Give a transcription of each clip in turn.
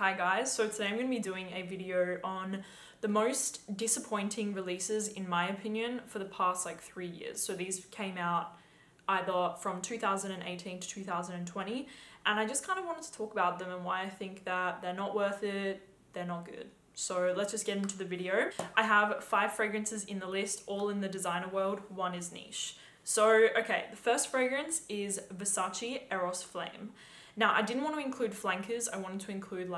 Hi guys, so today I'm going to be doing a video on the most disappointing releases in my opinion for the past 3 years. So these came out either from 2018 to 2020 and I just kind of wanted to talk about them and why I think that they're not worth it, they're not good. So let's just get into the video. I have 5 fragrances in the list, all in the designer world, 1 is niche. So okay, the first fragrance is Versace Eros Flame. Now, I didn't want to include flankers, I wanted to include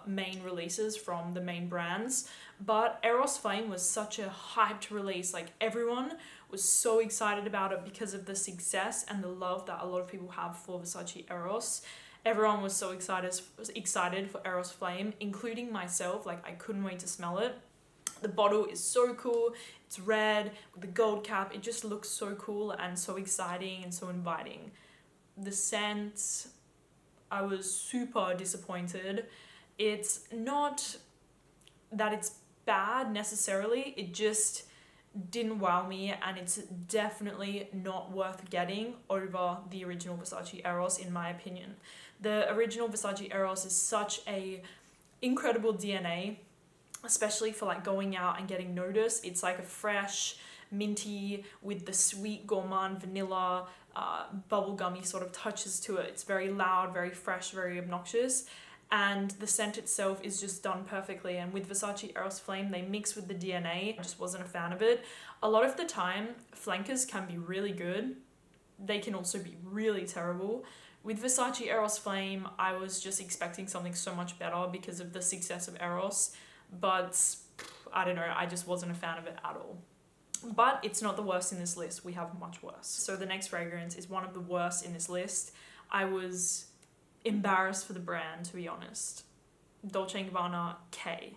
main releases from the main brands, but Eros Flame was such a hyped release. Everyone was so excited about it because of the success and the love that a lot of people have for Versace Eros. Everyone was so excited for Eros Flame, including myself. I couldn't wait to smell it. The bottle is so cool, it's red with the gold cap, it just looks so cool and so exciting and so inviting. The scent, I was super disappointed. It's not that it's bad necessarily, it just didn't wow me, and it's definitely not worth getting over the original Versace Eros in my opinion. The original Versace Eros is such a incredible DNA, especially for going out and getting noticed. It's a fresh, minty with the sweet gourmand vanilla, bubblegummy sort of touches to it. It's very loud, very fresh, very obnoxious, and the scent itself is just done perfectly. And with Versace Eros Flame, they mix with the DNA. I just wasn't a fan of it. A lot of the time, flankers can be really good. They can also be really terrible. With Versace Eros Flame, I was just expecting something so much better because of the success of Eros, but I don't know, I just wasn't a fan of it at all. But it's not the worst in this list, we have much worse. So the next fragrance is one of the worst in this list. I was embarrassed for the brand, to be honest. Dolce&Gabbana K,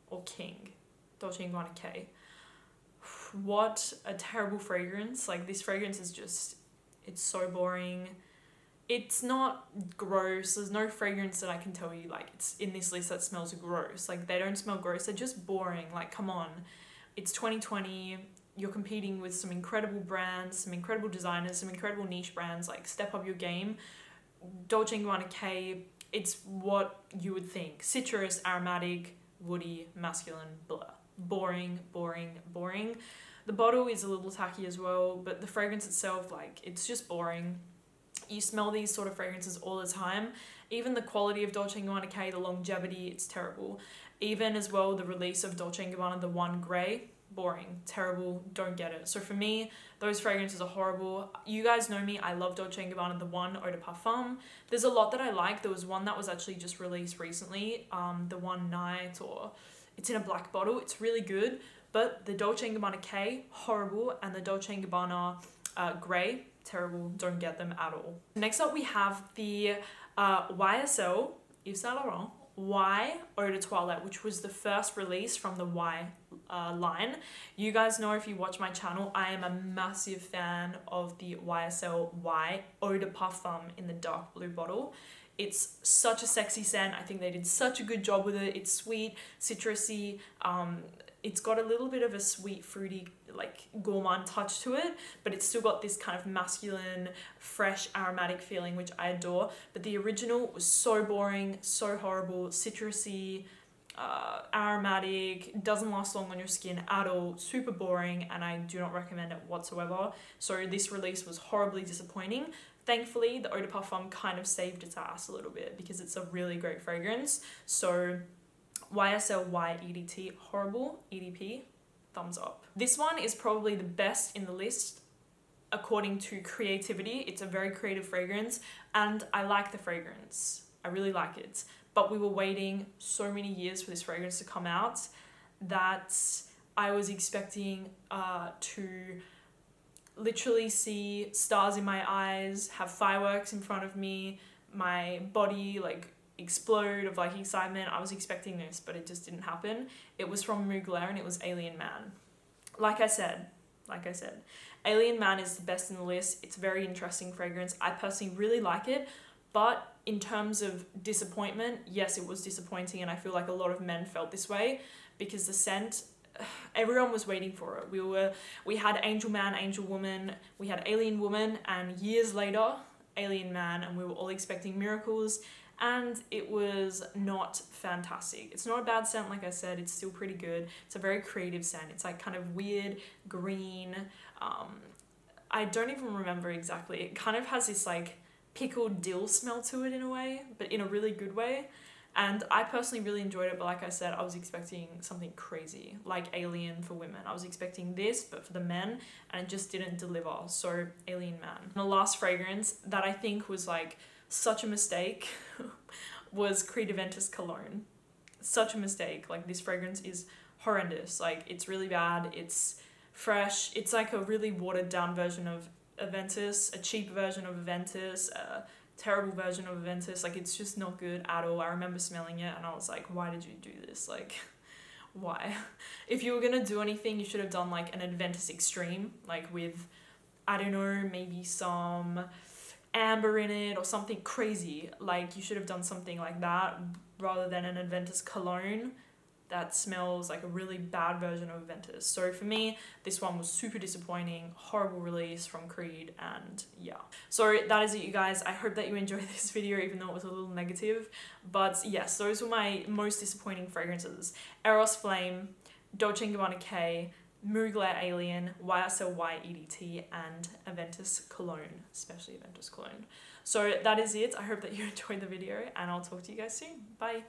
or King. Dolce&Gabbana K. What a terrible fragrance. This fragrance is just, it's so boring. It's not gross, there's no fragrance that I can tell you it's in this list that smells gross. They don't smell gross, they're just boring. Come on. It's 2020, you're competing with some incredible brands, some incredible designers, some incredible niche brands. Step up your game. Dolce&Gabbana K, it's what you would think. Citrus, aromatic, woody, masculine, blah. Boring, boring, boring. The bottle is a little tacky as well, but the fragrance itself, it's just boring. You smell these sort of fragrances all the time. Even the quality of Dolce&Gabbana K, the longevity, it's terrible. Even as well, the release of Dolce&Gabbana, the one grey, boring, terrible, don't get it. So for me, those fragrances are horrible. You guys know me, I love Dolce&Gabbana, the one Eau de Parfum. There's a lot that I like. There was one that was actually just released recently, the one night, or it's in a black bottle. It's really good, but the Dolce&Gabbana K, horrible, and the Dolce&Gabbana grey, terrible, don't get them at all. Next up we have the YSL Yves Saint Laurent Y Eau de Toilette, which was the first release from the Y line. You guys know, if you watch my channel, I am a massive fan of the YSL Y Eau de Parfum in the dark blue bottle. It's such a sexy scent. I think they did such a good job with it. It's sweet, citrusy, it's got a little bit of a sweet, fruity, gourmand touch to it, but it's still got this kind of masculine, fresh, aromatic feeling, which I adore. But the original was so boring, so horrible, citrusy, aromatic, doesn't last long on your skin at all, super boring, and I do not recommend it whatsoever. So this release was horribly disappointing. Thankfully, the Eau de Parfum kind of saved its ass a little bit because it's a really great fragrance. So YSL Y EDT, horrible. EDP, thumbs up. This one is probably the best in the list according to creativity. It's a very creative fragrance and I like the fragrance. I really like it. But we were waiting so many years for this fragrance to come out that I was expecting to literally see stars in my eyes, have fireworks in front of me, my body explode of excitement. I was expecting this, but it just didn't happen. It was from MUGLER and it was Alien Man. Like I said, Alien Man is the best in the list. It's a very interesting fragrance. I personally really like it, but in terms of disappointment, yes, it was disappointing, and I feel like a lot of men felt this way because the scent, everyone was waiting for it. We had Angel Man, Angel Woman, we had Alien Woman, and years later, Alien Man, and we were all expecting miracles, and it was not fantastic. It's not a bad scent, like I said, it's still pretty good. It's a very creative scent. It's like kind of weird green. I don't even remember exactly. It kind of has this like pickled dill smell to it in a way, but in a really good way. And I personally really enjoyed it, but like I said, I was expecting something crazy, like Alien for women. I was expecting this, but for the men, and it just didn't deliver. So, Alien Man. And the last fragrance that I think was like such a mistake was Creed Aventus Cologne. Such a mistake. Like, this fragrance is horrendous. Like, it's really bad. It's fresh. It's like a really watered down version of Aventus, a cheap version of Aventus, terrible version of Aventus. Like, it's just not good at all. I remember smelling it and I was like, why did you do this? Like, why? If you were gonna do anything, you should have done like an Aventus Extreme, like with, I don't know, maybe some amber in it or something crazy. Like, you should have done something like that rather than an Aventus Cologne that smells like a really bad version of Aventus. So for me, this one was super disappointing, horrible release from Creed, and yeah. So that is it, you guys. I hope that you enjoyed this video, even though it was a little negative. But yes, those were my most disappointing fragrances. Eros Flame, Dolce&Gabbana K, Mugler Alien, YSL Y EDT, and Aventus Cologne, especially Aventus Cologne. So that is it. I hope that you enjoyed the video, and I'll talk to you guys soon. Bye.